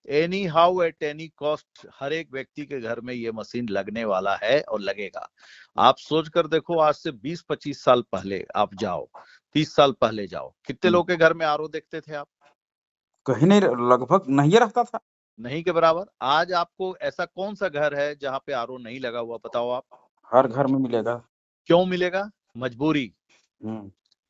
Any how at any cost हर एक व्यक्ति के घर में ये मशीन लगने वाला है और लगेगा। आप सोच कर देखो, आज से 20-25 साल पहले आप जाओ, 30 साल पहले जाओ, कितने लोग के घर में आरओ देखते थे आप? कहीं नहीं, लगभग नहीं रहता था। नहीं के बराबर। आज आपको ऐसा कौन सा घर है जहाँ पे आरओ नहीं लगा हुआ, बताओ आप? हर घर में मिलेगा। क्यों मिलेगा? मजबूरी।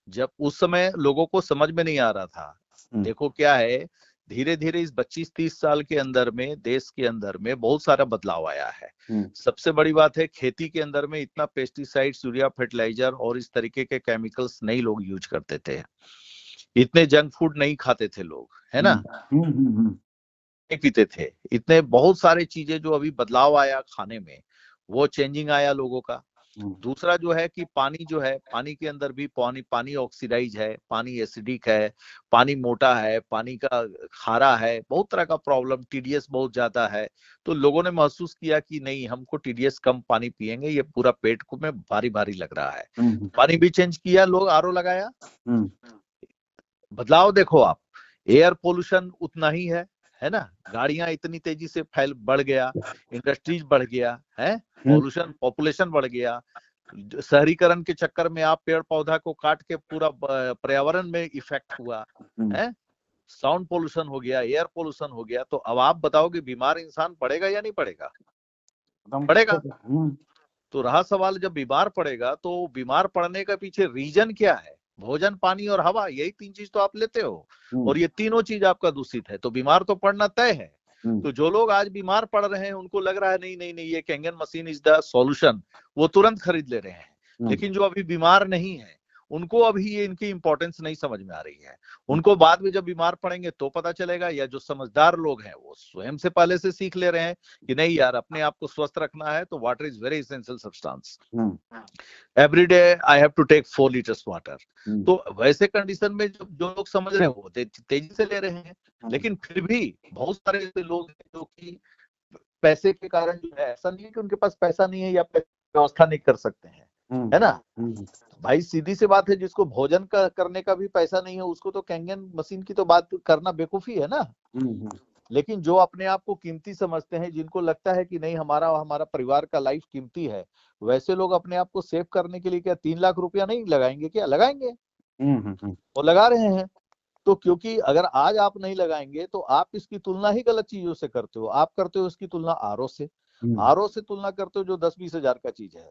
जब उस समय लोगों को समझ में नहीं आ रहा था। देखो क्या है, धीरे धीरे इस 25-30 साल के अंदर में देश के अंदर में बहुत सारा बदलाव आया है। सबसे बड़ी बात है, खेती के अंदर में इतना पेस्टिसाइड्स, यूरिया, फर्टिलाइजर और इस तरीके के केमिकल्स नहीं लोग यूज करते थे। इतने जंक फूड नहीं खाते थे लोग, है ना? नहीं पीते थे। इतने बहुत सारे चीजें जो अभी बदलाव आया खाने में, वो चेंजिंग आया लोगों का। दूसरा जो है कि पानी जो है, पानी के अंदर भी पानी ऑक्सीडाइज है, पानी एसिडिक है, पानी मोटा है, पानी का खारा है, बहुत तरह का प्रॉब्लम, टीडीएस बहुत ज्यादा है। तो लोगों ने महसूस किया कि नहीं, हमको टीडीएस कम पानी पिएंगे, ये पूरा पेट को में भारी भारी लग रहा है। पानी भी चेंज किया, लोग आरओ लगाया। बदलाव देखो आप, एयर पोल्यूशन उतना ही है ना? गाड़ियां इतनी तेजी से बढ़ गया, इंडस्ट्रीज बढ़ गया है, पॉपुलेशन बढ़ गया। शहरीकरण के चक्कर में आप पेड़ पौधा को काट के पूरा पर्यावरण में इफेक्ट हुआ है, साउंड पोल्यूशन हो गया, एयर पोल्यूशन हो गया। तो अब आप बताओ कि बीमार इंसान पड़ेगा या नहीं पड़ेगा? पड़ेगा। तो रहा सवाल, जब बीमार पड़ेगा तो बीमार पड़ने का पीछे रीजन क्या है? भोजन, पानी और हवा, यही 3 चीज तो आप लेते हो, और ये तीनों चीज आपका दूषित है, तो बीमार तो पड़ना तय है। तो जो लोग आज बीमार पड़ रहे हैं, उनको लग रहा है नहीं नहीं नहीं, ये Kangen machine is the solution, वो तुरंत खरीद ले रहे हैं। लेकिन जो अभी बीमार नहीं है, उनको अभी ये इनकी इंपॉर्टेंस नहीं समझ में आ रही है। उनको बाद में जब बीमार पड़ेंगे तो पता चलेगा, या जो समझदार लोग हैं वो स्वयं से पहले से सीख ले रहे हैं कि नहीं यार, अपने आप को स्वस्थ रखना है तो water is very essential substance, every day I have to take 4 litres water. तो वैसे कंडीशन में जो लोग समझ रहे हैं वो तेजी से ले रहे हैं। लेकिन फिर भी बहुत सारे ऐसे लोग हैं जो कि पैसे के कारण जो है, ऐसा नहीं है कि उनके पास पैसा नहीं है या व्यवस्था नहीं कर सकते हैं, है ना? भाई सीधी सी बात है, जिसको भोजन करने का भी पैसा नहीं है, उसको तो कैंगन मशीन की तो बात करना बेवकूफी है ना। लेकिन जो अपने आप को कीमती समझते हैं, जिनको लगता है कि नहीं, हमारा परिवार का लाइफ कीमती है, वैसे लोग अपने आप को सेव करने के लिए क्या 3 लाख रुपया नहीं लगाएंगे? क्या लगाएंगे? वो लगा रहे हैं। तो क्योंकि अगर आज आप नहीं लगाएंगे तो आप इसकी तुलना ही गलत चीजों से करते हो। आप करते हो इसकी तुलना आरओ से, आरओ से तुलना करते हो जो 10-20 हजार का चीज है।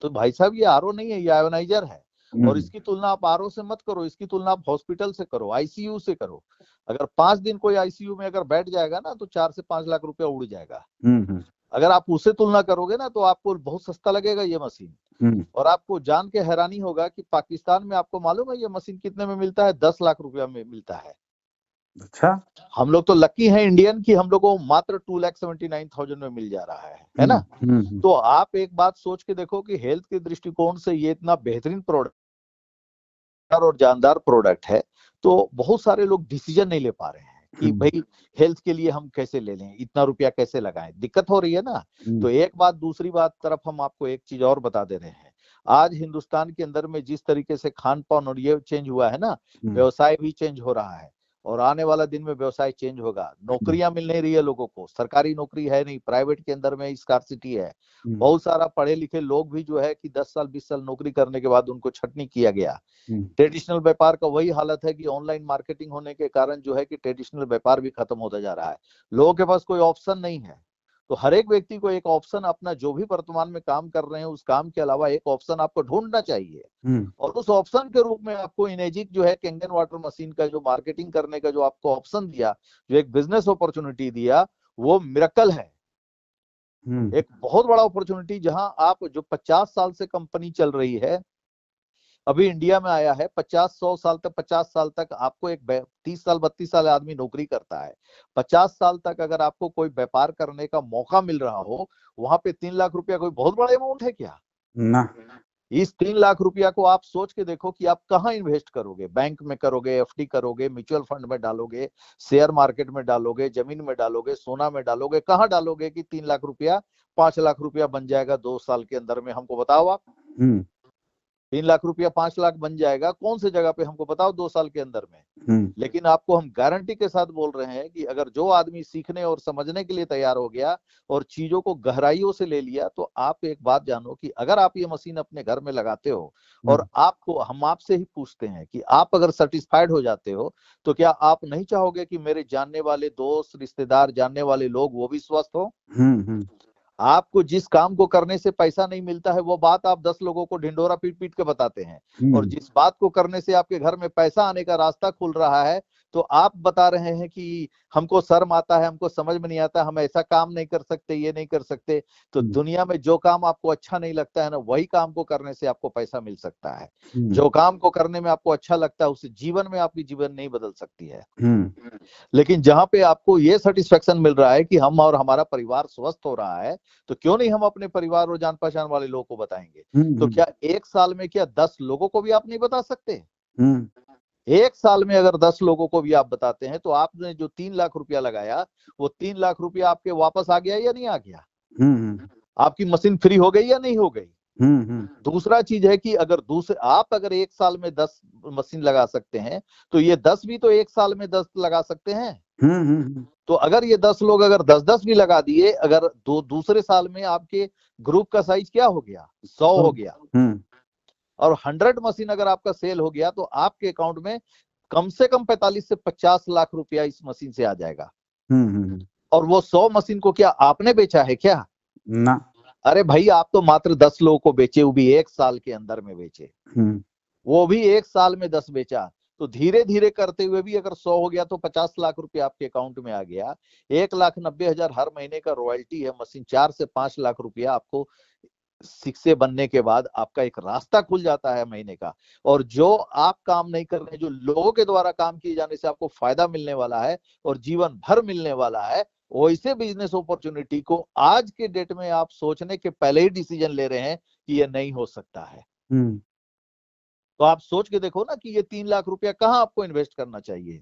तो भाई साहब, ये आरओ नहीं है, ये आयोनाइजर है। और इसकी तुलना आप आरओ से मत करो, इसकी तुलना आप हॉस्पिटल से करो, आईसीयू से करो। अगर 5 दिन कोई आईसीयू में अगर बैठ जाएगा ना, तो 4 से 5 लाख रुपया उड़ जाएगा। अगर आप उससे तुलना करोगे ना, तो आपको बहुत सस्ता लगेगा ये मशीन। और आपको जान के हैरानी होगा कि पाकिस्तान में, आपको मालूम है ये मशीन कितने में मिलता है? 10 लाख रुपया में मिलता है। अच्छा, हम लोग तो लकी हैं इंडियन की, हम लोग को मात्र 2,79,000 में मिल जा रहा है ना? तो आप एक बात सोच के देखो कि हेल्थ के दृष्टिकोण से ये इतना बेहतरीन प्रोडक्ट और जानदार प्रोडक्ट है, तो बहुत सारे लोग डिसीजन नहीं ले पा रहे हैं कि भाई हेल्थ के लिए हम कैसे ले लें, इतना रुपया कैसे लगाएं, दिक्कत हो रही है ना। तो एक बात, दूसरी बात तरफ हम आपको एक चीज और बता दे रहे हैं। आज हिंदुस्तान के अंदर में जिस तरीके से खान पान और ये चेंज हुआ है ना, व्यवसाय भी चेंज हो रहा है, और आने वाला दिन में व्यवसाय चेंज होगा। नौकरियां मिल नहीं रही है लोगों को, सरकारी नौकरी है नहीं, प्राइवेट के अंदर में स्कार्सिटी है। बहुत सारा पढ़े लिखे लोग भी जो है कि 10 साल 20 साल नौकरी करने के बाद उनको छटनी किया गया। ट्रेडिशनल व्यापार का वही हालत है कि ऑनलाइन मार्केटिंग होने के कारण जो है कि ट्रेडिशनल व्यापार भी खत्म होता जा रहा है। लोगों के पास कोई ऑप्शन नहीं है। तो हर एक व्यक्ति को एक ऑप्शन, अपना जो भी वर्तमान में काम कर रहे हैं उस काम के अलावा एक ऑप्शन आपको ढूंढना चाहिए। और उस ऑप्शन के रूप में आपको इनेजिक जो है कैंगन वाटर मशीन का जो मार्केटिंग करने का जो आपको ऑप्शन दिया, जो एक बिजनेस अपॉर्चुनिटी दिया, वो मिरेकल है। एक बहुत बड़ा अपॉर्चुनिटी, जहां आप जो 50 साल से कंपनी चल रही है, अभी इंडिया में आया है, 50-100 साल तक, 50 साल तक आपको एक 30 साल 32 साल आदमी नौकरी करता है, 50 साल तक अगर आपको कोई व्यापार करने का मौका मिल रहा हो, वहां पे 3 लाख रुपया कोई बहुत बड़ा अमाउंट है क्या? ना। इस 3 लाख रुपया को आप सोच के देखो कि आप कहाँ इन्वेस्ट करोगे। बैंक में करोगे, एफडी करोगे, म्यूचुअल फंड में डालोगे, शेयर मार्केट में डालोगे, जमीन में डालोगे, सोना में डालोगे, कहाँ डालोगे कि 3 लाख रुपया 5 लाख रुपया बन जाएगा 2 साल के अंदर में? हमको बताओ आप। 3 लाख रुपया 5 लाख बन जाएगा कौन सी जगह पे, हमको बताओ 2 साल के अंदर में। लेकिन आपको हम गारंटी के साथ बोल रहे हैं कि अगर जो आदमी सीखने और समझने के लिए तैयार हो गया और चीजों को गहराइयों से ले लिया, तो आप एक बात जानो कि अगर आप ये मशीन अपने घर में लगाते हो और आपको, हम आपसे ही पूछते हैं कि आप अगर सेटिस्फाइड हो जाते हो, तो क्या आप नहीं चाहोगे कि मेरे जानने वाले दोस्त, रिश्तेदार, जानने वाले लोग वो भी स्वस्थ हो? आपको जिस काम को करने से पैसा नहीं मिलता है वो बात आप 10 लोगों को ढिंढोरा पीट पीट के बताते हैं, और जिस बात को करने से आपके घर में पैसा आने का रास्ता खुल रहा है, तो आप बता रहे हैं कि हमको शर्म आता है, हमको समझ में नहीं आता, हम ऐसा काम नहीं कर सकते, ये नहीं कर सकते। तो दुनिया में जो काम आपको अच्छा नहीं लगता है ना, वही काम को करने से आपको पैसा मिल सकता है। जो काम को करने में आपको अच्छा लगता है, उससे जीवन में आपकी जीवन नहीं बदल सकती है। लेकिन जहां पे आपको ये सेटिस्फेक्शन मिल रहा है कि हम और हमारा परिवार स्वस्थ हो रहा है, तो क्यों नहीं हम अपने परिवार और जान पहचान वाले लोगों को बताएंगे। तो क्या एक साल में क्या 10 लोगों को भी आप नहीं बता सकते? एक साल में अगर 10 लोगों को भी आप बताते हैं, तो आपने जो 3 लाख रुपया लगाया, वो 3 लाख रुपया आपके वापस आ गया या नहीं आ गया? आपकी मशीन फ्री हो गई या नहीं हो गई? दूसरा चीज है कि अगर आप अगर एक साल में 10 मशीन लगा सकते हैं, तो ये 10 भी तो एक साल में 10 लगा सकते हैं। तो अगर ये 10 लोग अगर 10-10 भी लगा दिए, अगर दूसरे साल में आपके ग्रुप का साइज क्या हो गया? 100 हो गया। और 100 मशीन अगर आपका सेल हो गया, तो आपके अकाउंट में कम से कम 45 से 50 लाख रुपया इस मशीन से आ जाएगा। और वो 100 मशीन को क्या आपने बेचा है क्या? ना। अरे भाई, आप तो मात्र 10 लोगों को बेचे, वो भी एक साल के अंदर में बेचे, वो भी एक साल में 10 बेचा। तो धीरे धीरे करते हुए भी अगर 100 हो गया तो 50 लाख रुपए आपके अकाउंट में आ गया। 1,90,000 हर महीने का रॉयल्टी है मशीन। 4 से 5 लाख रुपया आपको शिक्षे बनने के बाद आपका एक रास्ता खुल जाता है महीने का। और जो आप काम नहीं कर रहे, जो लोगों के द्वारा काम किए जाने से आपको फायदा मिलने वाला है और जीवन भर मिलने वाला है, वैसे बिजनेस अपॉर्चुनिटी को आज के डेट में आप सोचने के पहले ही डिसीजन ले रहे हैं कि ये नहीं हो सकता है। तो आप सोच के देखो ना कि ये 3 लाख रुपया कहाँ आपको इन्वेस्ट करना चाहिए।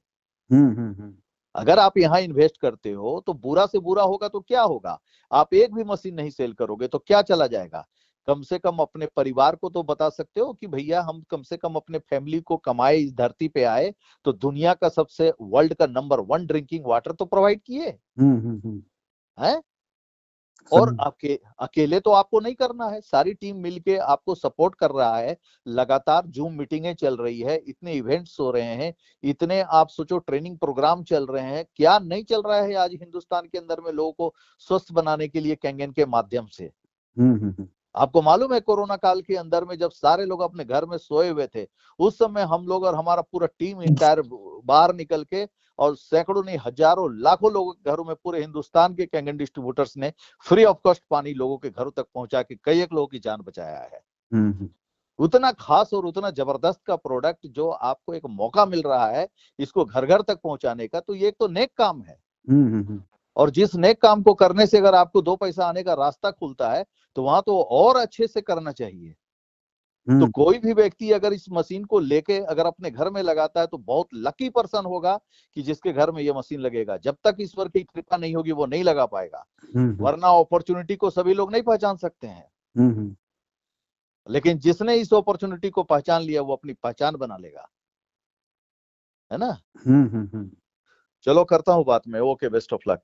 अगर आप यहाँ इन्वेस्ट करते हो तो बुरा से बुरा होगा तो क्या होगा? आप एक भी मशीन नहीं सेल करोगे तो क्या चला जाएगा? कम से कम अपने परिवार को तो बता सकते हो कि भैया हम कम से कम अपने फैमिली को कमाए, इस धरती पे आए तो दुनिया का सबसे, वर्ल्ड का नंबर 1 ड्रिंकिंग वाटर तो प्रोवाइड किए हैं। और अकेले तो आपको नहीं करना है, सारी टीम मिलके आपको सपोर्ट कर रहा है। लगातार जूम मीटिंगें चल रही है, इतने इवेंट्स हो रहे हैं, इतने आप सोचो ट्रेनिंग प्रोग्राम चल रहे हैं। क्या नहीं चल रहा है आज हिंदुस्तान के अंदर में लोगों को स्वस्थ बनाने के लिए कैंगन के माध्यम से। आपको मालूम है कोरोना काल के अंदर में जब सारे लोग अपने घर में सोए हुए थे, उस समय हम लोग और हमारा पूरा टीम इंटायर बाहर निकल के, और सैकड़ों नहीं हजारों लाखों लोगों के घरों में पूरे हिंदुस्तान के कैंगन डिस्ट्रीब्यूटर्स ने फ्री ऑफ कॉस्ट पानी लोगों के घरों तक पहुंचा के कई एक लोगों की जान बचाया है। उतना खास और उतना जबरदस्त का प्रोडक्ट जो आपको एक मौका मिल रहा है इसको घर घर तक पहुंचाने का, तो ये एक तो नेक काम है। और जिस नेक काम को करने से अगर आपको 2 पैसा आने का रास्ता खुलता है, तो वहां तो और अच्छे से करना चाहिए। तो कोई भी व्यक्ति अगर इस मशीन को लेके अगर अपने घर में लगाता है तो बहुत लकी पर्सन होगा कि जिसके घर में ये मशीन लगेगा। जब तक ईश्वर की कृपा नहीं होगी वो नहीं लगा पाएगा, वरना अपॉर्चुनिटी को सभी लोग नहीं पहचान सकते हैं। लेकिन जिसने इस अपॉर्चुनिटी को पहचान लिया वो अपनी पहचान बना लेगा, है ना। चलो करता हूँ बात में। Okay, best of luck.